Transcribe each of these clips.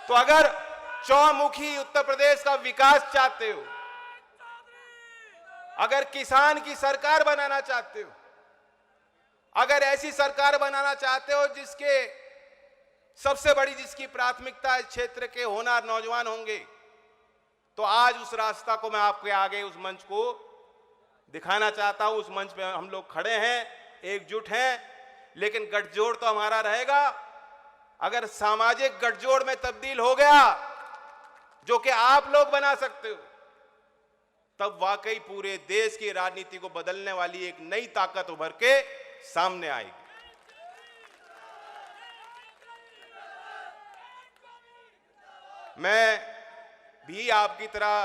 तो अगर चौमुखी उत्तर प्रदेश का विकास चाहते हो, अगर किसान की सरकार बनाना चाहते हो, अगर ऐसी सरकार बनाना चाहते हो जिसके सबसे बड़ी जिसकी प्राथमिकता इस क्षेत्र के होनहार नौजवान होंगे, तो आज उस रास्ता को मैं आपके आगे उस मंच को दिखाना चाहता हूं। उस मंच पे हम लोग खड़े हैं, एकजुट हैं, लेकिन गठजोड़ तो हमारा रहेगा। अगर सामाजिक गठजोड़ में तब्दील हो गया, जो कि आप लोग बना सकते हो, तब वाकई पूरे देश की राजनीति को बदलने वाली एक नई ताकत उभर के सामने आएगी। मैं भी आपकी तरह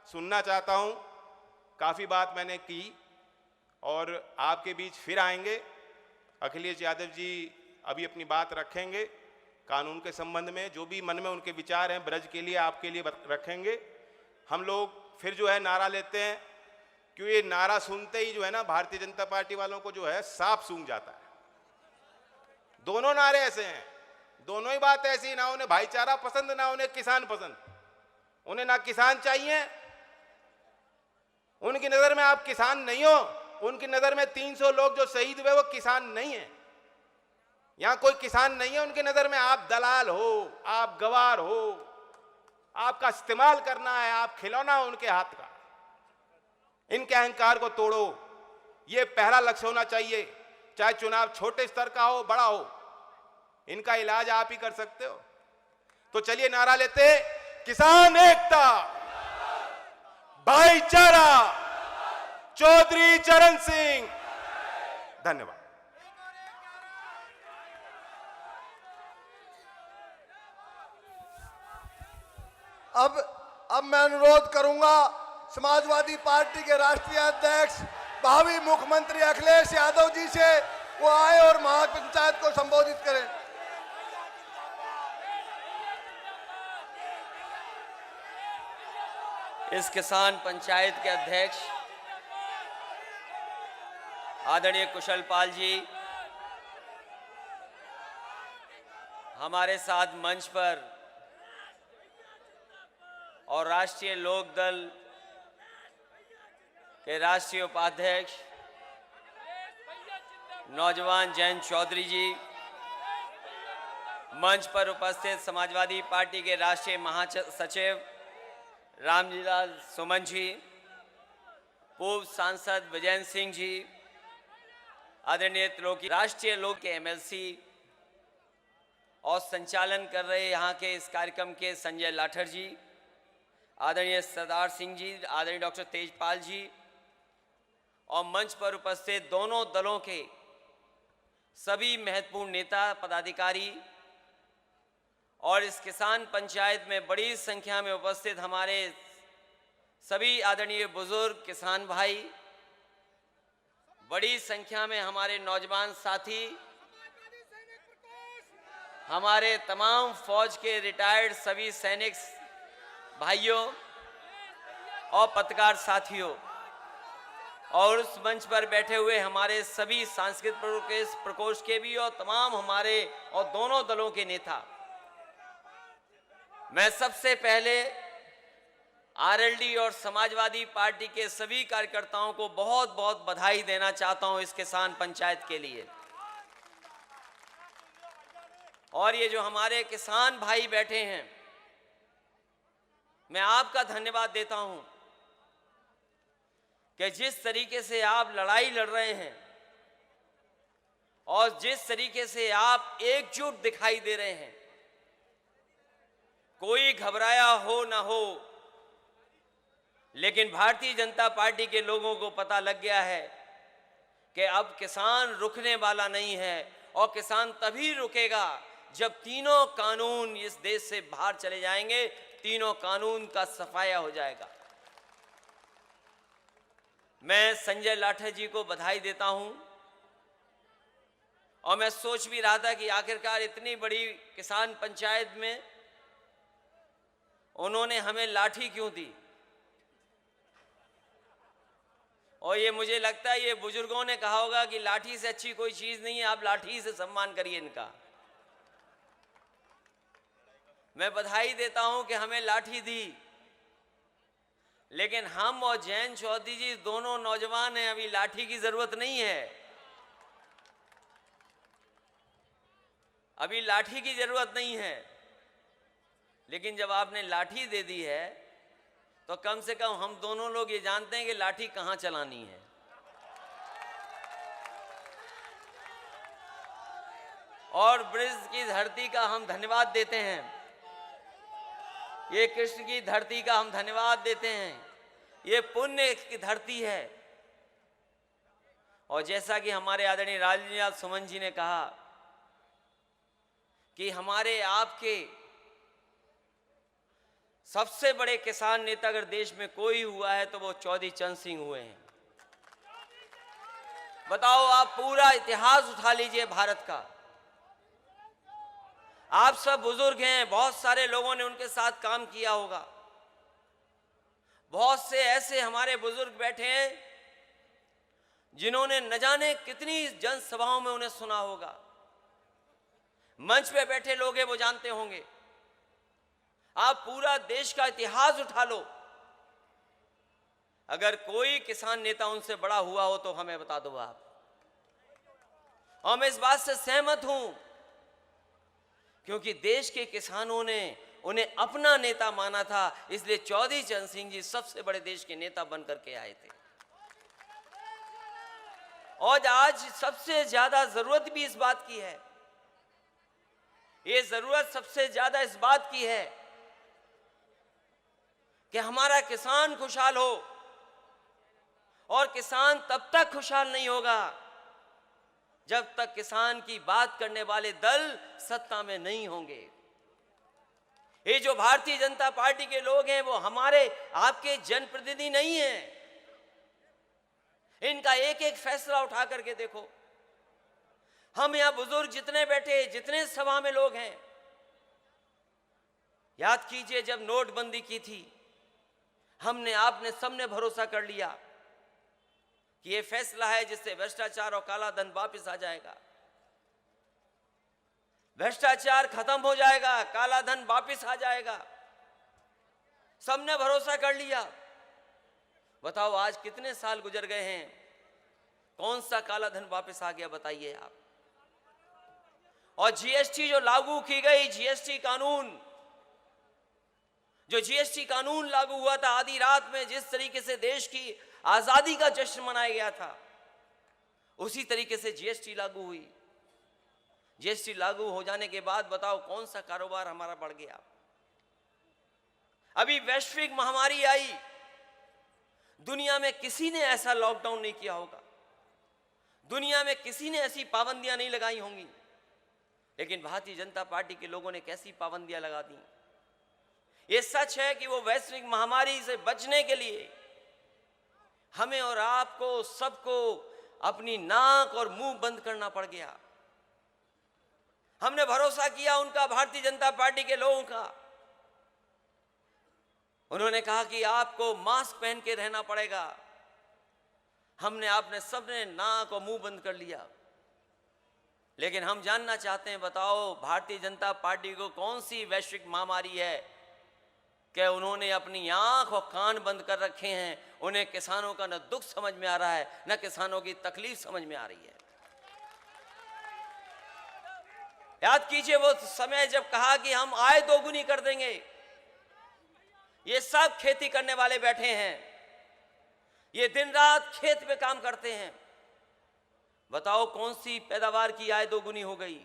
सुनना चाहता हूं। काफी बात मैंने की और आपके बीच फिर आएंगे। अखिलेश यादव जी अभी अपनी बात रखेंगे कानून के संबंध में, जो भी मन में उनके विचार हैं ब्रज के लिए, आपके लिए रखेंगे। हम लोग फिर जो है नारा लेते हैं, क्यों ये नारा सुनते ही जो है ना भारतीय जनता पार्टी वालों को जो है सांप सूंघ जाता है। दोनों नारे ऐसे हैं, दोनों ही बात ऐसी, ना उन्हें भाईचारा पसंद ना उन्हें किसान पसंद। उन्हें ना किसान चाहिए, उनकी नजर में आप किसान नहीं हो। उनकी नजर में 300 लोग जो शहीद हुए वो किसान नहीं है। यहां कोई किसान नहीं है उनकी नजर में। आप दलाल हो, आप गवार हो, आपका इस्तेमाल करना है, आप खिलौना हो उनके हाथ का। इनके अहंकार को तोड़ो, ये पहला लक्ष्य होना चाहिए। चाहे चुनाव छोटे स्तर का हो बड़ा हो, इनका इलाज आप ही कर सकते हो। तो चलिए नारा लेते, किसान एकता, भाईचारा, चौधरी चरण सिंह। धन्यवाद। अब मैं अनुरोध करूंगा समाजवादी पार्टी के राष्ट्रीय अध्यक्ष भावी मुख्यमंत्री अखिलेश यादव जी से, वो आए और महापंचायत को संबोधित करें। इस किसान पंचायत के अध्यक्ष आदरणीय कुशल पाल जी, हमारे साथ मंच पर, और राष्ट्रीय लोकदल के राष्ट्रीय उपाध्यक्ष नौजवान जयंत चौधरी जी, मंच पर उपस्थित समाजवादी पार्टी के राष्ट्रीय महासचिव रामलीला सुमन जी, पूर्व सांसद विजयेंद्र सिंह जी, आदरणीय त्रिलोकी, राष्ट्रीय लोक के एमएलसी और संचालन कर रहे यहाँ के इस कार्यक्रम के संजय लाठर जी, आदरणीय सरदार सिंह जी, आदरणीय डॉक्टर तेजपाल जी, और मंच पर उपस्थित दोनों दलों के सभी महत्वपूर्ण नेता पदाधिकारी, और इस किसान पंचायत में बड़ी संख्या में उपस्थित हमारे सभी आदरणीय बुजुर्ग किसान भाई, बड़ी संख्या में हमारे नौजवान साथी, हमारे तमाम फौज के रिटायर्ड सभी सैनिक भाइयों और पत्रकार साथियों, और उस मंच पर बैठे हुए हमारे सभी सांस्कृतिक प्रकोष्ठ के भी और तमाम हमारे और दोनों दलों के नेता, मैं सबसे पहले आरएलडी और समाजवादी पार्टी के सभी कार्यकर्ताओं को बहुत बहुत बधाई देना चाहता हूं इस किसान पंचायत के लिए। और ये जो हमारे किसान भाई बैठे हैं, मैं आपका धन्यवाद देता हूं कि जिस तरीके से आप लड़ाई लड़ रहे हैं और जिस तरीके से आप एकजुट दिखाई दे रहे हैं, कोई घबराया हो ना हो, लेकिन भारतीय जनता पार्टी के लोगों को पता लग गया है कि अब किसान रुकने वाला नहीं है, और किसान तभी रुकेगा जब तीनों कानून इस देश से बाहर चले जाएंगे, तीनों कानून का सफाया हो जाएगा। मैं संजय लाठर जी को बधाई देता हूं, और मैं सोच भी रहा था कि आखिरकार इतनी बड़ी किसान पंचायत में उन्होंने हमें लाठी क्यों दी, और ये मुझे लगता है ये बुजुर्गों ने कहा होगा कि लाठी से अच्छी कोई चीज नहीं है, आप लाठी से सम्मान करिए इनका। मैं बधाई देता हूं कि हमें लाठी दी, लेकिन हम और जयंत चौधरी जी दोनों नौजवान हैं, अभी लाठी की जरूरत नहीं है, अभी लाठी की जरूरत नहीं है। लेकिन जब आपने लाठी दे दी है तो कम से कम हम दोनों लोग ये जानते हैं कि लाठी कहां चलानी है। और ब्रज की धरती का हम धन्यवाद देते हैं, ये कृष्ण की धरती का हम धन्यवाद देते हैं, ये पुण्य की धरती है। और जैसा कि हमारे आदरणीय रामलीला सुमन जी ने कहा कि हमारे आपके सबसे बड़े किसान नेता अगर देश में कोई हुआ है तो वो चौधरी चरण सिंह हुए हैं। बताओ, आप पूरा इतिहास उठा लीजिए भारत का, आप सब बुजुर्ग हैं, बहुत सारे लोगों ने उनके साथ काम किया होगा, बहुत से ऐसे हमारे बुजुर्ग बैठे हैं जिन्होंने न जाने कितनी जनसभाओं में उन्हें सुना होगा, मंच पे बैठे लोग हैं वो जानते होंगे। आप पूरा देश का इतिहास उठा लो, अगर कोई किसान नेता उनसे बड़ा हुआ हो तो हमें बता दो आप। और मैं इस बात से सहमत हूं, क्योंकि देश के किसानों ने उन्हें अपना नेता माना था, इसलिए चौधरी चरण सिंह जी सबसे बड़े देश के नेता बनकर के आए थे। और आज सबसे ज्यादा जरूरत भी इस बात की है, ये जरूरत सबसे ज्यादा इस बात की है कि हमारा किसान खुशहाल हो। और किसान तब तक खुशहाल नहीं होगा जब तक किसान की बात करने वाले दल सत्ता में नहीं होंगे। ये जो भारतीय जनता पार्टी के लोग हैं वो हमारे आपके जनप्रतिनिधि नहीं हैं। इनका एक एक फैसला उठा करके देखो, हम यहां बुजुर्ग जितने बैठे, जितने सभा में लोग हैं, याद कीजिए जब नोटबंदी की थी, हमने आपने सबने भरोसा कर लिया कि यह फैसला है जिससे भ्रष्टाचार और काला धन वापस आ जाएगा, भ्रष्टाचार खत्म हो जाएगा, काला धन वापस आ जाएगा, सबने भरोसा कर लिया। बताओ आज कितने साल गुजर गए हैं, कौन सा काला धन वापस आ गया बताइए आप। और जीएसटी जो लागू की गई, जीएसटी कानून, जो जीएसटी कानून लागू हुआ था, आधी रात में जिस तरीके से देश की आजादी का जश्न मनाया गया था, उसी तरीके से जीएसटी लागू हुई। जीएसटी लागू हो जाने के बाद बताओ कौन सा कारोबार हमारा बढ़ गया। अभी वैश्विक महामारी आई, दुनिया में किसी ने ऐसा लॉकडाउन नहीं किया होगा, दुनिया में किसी ने ऐसी पाबंदियां नहीं लगाई होंगी, लेकिन भारतीय जनता पार्टी के लोगों ने कैसी पाबंदियां लगा दी। यह सच है कि वो वैश्विक महामारी से बचने के लिए हमें और आपको सबको अपनी नाक और मुंह बंद करना पड़ गया। हमने भरोसा किया उनका, भारतीय जनता पार्टी के लोगों का। उन्होंने कहा कि आपको मास्क पहन के रहना पड़ेगा, हमने आपने सबने नाक और मुंह बंद कर लिया। लेकिन हम जानना चाहते हैं, बताओ भारतीय जनता पार्टी को कौन सी वैश्विक महामारी है कि उन्होंने अपनी आंख और कान बंद कर रखे हैं। उन्हें किसानों का न दुख समझ में आ रहा है, न किसानों की तकलीफ समझ में आ रही है। याद कीजिए वो समय जब कहा कि हम आय दोगुनी कर देंगे, ये सब खेती करने वाले बैठे हैं, ये दिन रात खेत पे काम करते हैं। बताओ कौन सी पैदावार की आय दोगुनी हो गई।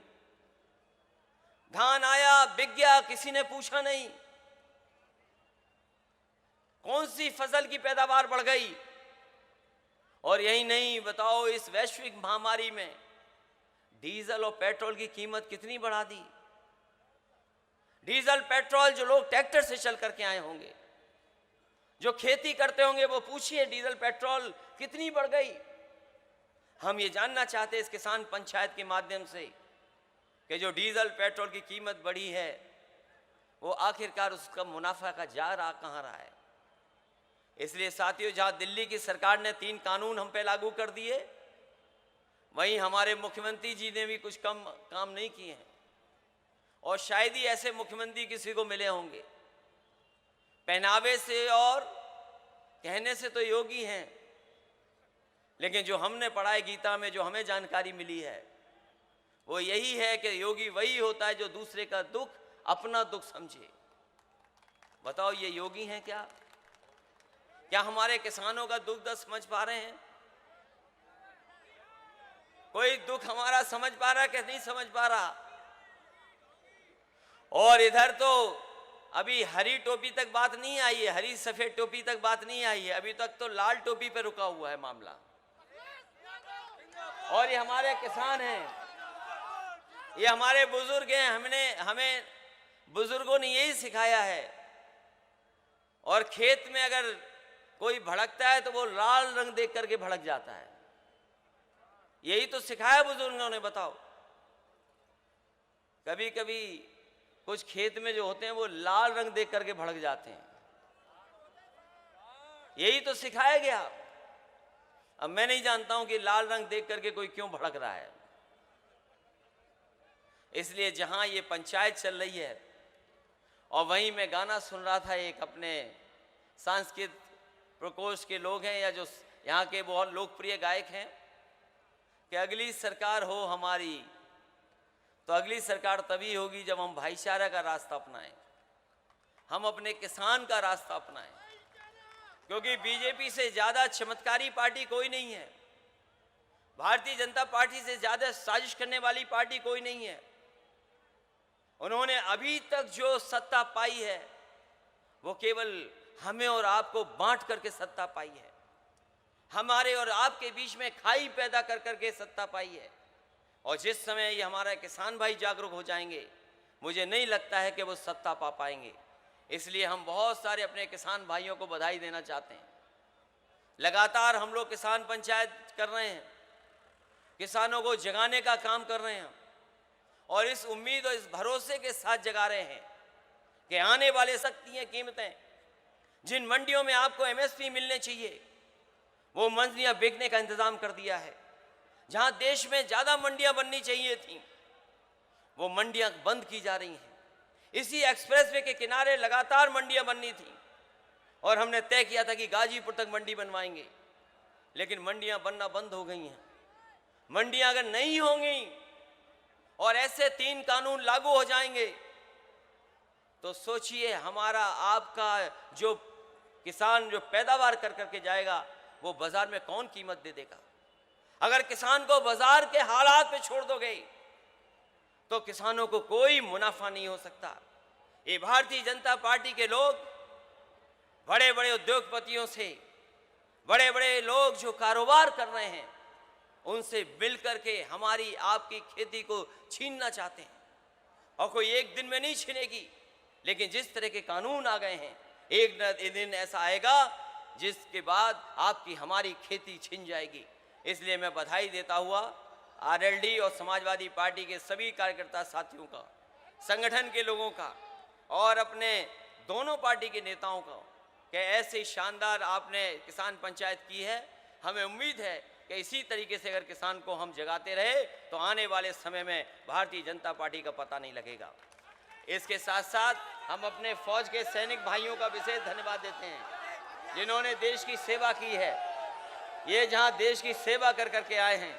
धान आया, बिक गया, किसी ने पूछा नहीं। कौन सी फसल की पैदावार बढ़ गई। और यही नहीं, बताओ इस वैश्विक महामारी में डीजल और पेट्रोल की कीमत कितनी बढ़ा दी। डीजल पेट्रोल जो लोग ट्रैक्टर से चल करके आए होंगे, जो खेती करते होंगे, वो पूछिए डीजल पेट्रोल कितनी बढ़ गई। हम ये जानना चाहते हैं इस किसान पंचायत के माध्यम से कि जो डीजल पेट्रोल की कीमत बढ़ी है, वो आखिरकार उसका मुनाफा का जा रहा कहां रहा है। इसलिए साथियों, जहां दिल्ली की सरकार ने 3 कानून हम पे लागू कर दिए, वहीं हमारे मुख्यमंत्री जी ने भी कुछ कम काम नहीं किए हैं। और शायद ही ऐसे मुख्यमंत्री किसी को मिले होंगे। पहनावे से और कहने से तो योगी हैं, लेकिन जो हमने पढ़ा है गीता में, जो हमें जानकारी मिली है, वो यही है कि योगी वही होता है जो दूसरे का दुख अपना दुख समझे। बताओ, ये योगी हैं क्या? क्या हमारे किसानों का दुख दर्द समझ पा रहे हैं? कोई दुख हमारा समझ पा रहा है कि नहीं समझ पा रहा? और इधर तो अभी हरी टोपी तक बात नहीं आई है, हरी सफेद टोपी तक बात नहीं आई है, अभी तक तो लाल टोपी पे रुका हुआ है मामला। और ये हमारे किसान हैं, ये हमारे बुजुर्ग हैं, हमें बुजुर्गों ने यही सिखाया है। और खेत में अगर कोई भड़कता है तो वो लाल रंग देख करके भड़क जाता है, यही तो सिखाया बुजुर्गों ने। बताओ, कभी कभी कुछ खेत में जो होते हैं वो लाल रंग देख करके भड़क जाते हैं, यही तो सिखाया गया। अब मैं नहीं जानता हूं कि लाल रंग देख करके कोई क्यों भड़क रहा है। इसलिए जहां ये पंचायत चल रही है, और वहीं मैं गाना सुन रहा था, एक अपने सांस्कृतिक प्रकोष्ठ के लोग हैं या जो यहाँ के बहुत लोकप्रिय गायक हैं, कि अगली सरकार हो हमारी तो अगली सरकार तभी होगी जब हम भाईचारा का रास्ता अपनाएं, हम अपने किसान का रास्ता अपनाएं। क्योंकि बीजेपी से ज्यादा चमत्कारी पार्टी कोई नहीं है, भारतीय जनता पार्टी से ज्यादा साजिश करने वाली पार्टी कोई नहीं है। उन्होंने अभी तक जो सत्ता पाई है वो केवल हमें और आपको बांट करके सत्ता पाई है, हमारे और आपके बीच में खाई पैदा कर करके सत्ता पाई है। और जिस समय ये हमारा किसान भाई जागरूक हो जाएंगे, मुझे नहीं लगता है कि वो सत्ता पा पाएंगे। इसलिए हम बहुत सारे अपने किसान भाइयों को बधाई देना चाहते हैं। लगातार हम लोग किसान पंचायत कर रहे हैं, किसानों को जगाने का काम कर रहे हैं, और इस उम्मीद और इस भरोसे के साथ जगा रहे हैं कि आने वाले सकती हैं कीमतें, जिन मंडियों में आपको एमएसपी मिलने चाहिए, वो मंडियां बिकने का इंतजाम कर दिया है। जहां देश में ज्यादा मंडियां बननी चाहिए थी, वो मंडियां बंद की जा रही हैं। इसी एक्सप्रेसवे के किनारे लगातार मंडियां बननी थी, और हमने तय किया था कि गाजीपुर तक मंडी बनवाएंगे, लेकिन मंडियां बनना बंद हो गई हैं। मंडियां अगर नहीं होंगी और ऐसे 3 कानून लागू हो जाएंगे, तो सोचिए हमारा आपका जो किसान जो पैदावार कर करके जाएगा, वो बाजार में कौन कीमत दे देगा? अगर किसान को बाजार के हालात पे छोड़ दोगे तो किसानों को कोई मुनाफा नहीं हो सकता। ये भारतीय जनता पार्टी के लोग बड़े बड़े उद्योगपतियों से, बड़े बड़े लोग जो कारोबार कर रहे हैं, उनसे मिल करके हमारी आपकी खेती को छीनना चाहते हैं। और कोई एक दिन में नहीं छीनेगी, लेकिन जिस तरह के कानून आ गए हैं, एक न दिन ऐसा आएगा जिसके बाद आपकी हमारी खेती छिन जाएगी। इसलिए मैं बधाई देता हुआ आरएलडी और समाजवादी पार्टी के सभी कार्यकर्ता साथियों का, संगठन के लोगों का, और अपने दोनों पार्टी के नेताओं का, कि ऐसे शानदार आपने किसान पंचायत की है। हमें उम्मीद है कि इसी तरीके से अगर किसान को हम जगाते रहे तो आने वाले समय में भारतीय जनता पार्टी का पता नहीं लगेगा। इसके साथ साथ हम अपने फौज के सैनिक भाइयों का विशेष धन्यवाद देते हैं, जिन्होंने देश की सेवा की है। ये जहां देश की सेवा कर करके आए हैं,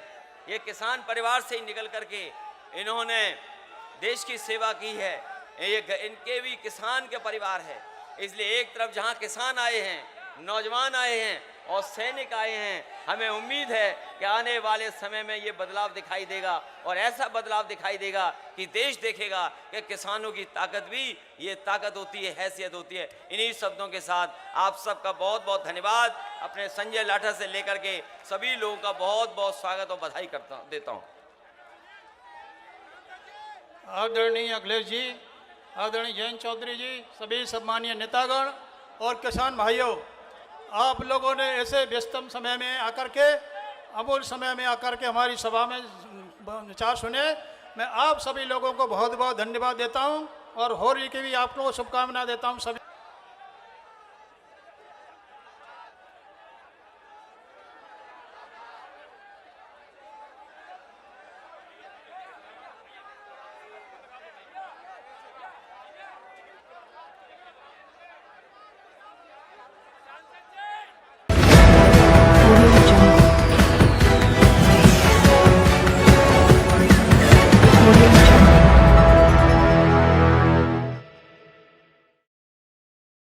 ये किसान परिवार से ही निकल करके इन्होंने देश की सेवा की है। ये इनके भी किसान के परिवार है। इसलिए एक तरफ जहां किसान आए हैं, नौजवान आए हैं और सैनिक आए हैं, हमें उम्मीद है कि आने वाले समय में ये बदलाव दिखाई देगा, और ऐसा बदलाव दिखाई देगा कि देश देखेगा कि किसानों की ताकत भी ये ताकत होती है, हैसियत होती है। इन्हीं शब्दों के साथ आप सबका बहुत बहुत धन्यवाद। अपने संजय लाठा से लेकर के सभी लोगों का बहुत बहुत स्वागत और बधाई देता हूँ। आदरणीय अखिलेश जी, आदरणीय जयंत चौधरी जी, सभी सम्मानीय नेतागण और किसान भाइयों, आप लोगों ने ऐसे व्यस्तम समय में आकर के, अमूल्य समय में आकर के हमारी सभा में विचार सुने। मैं आप सभी लोगों को बहुत बहुत धन्यवाद देता हूं, और होली की भी आप लोगों को शुभकामनाएं देता हूं। सभी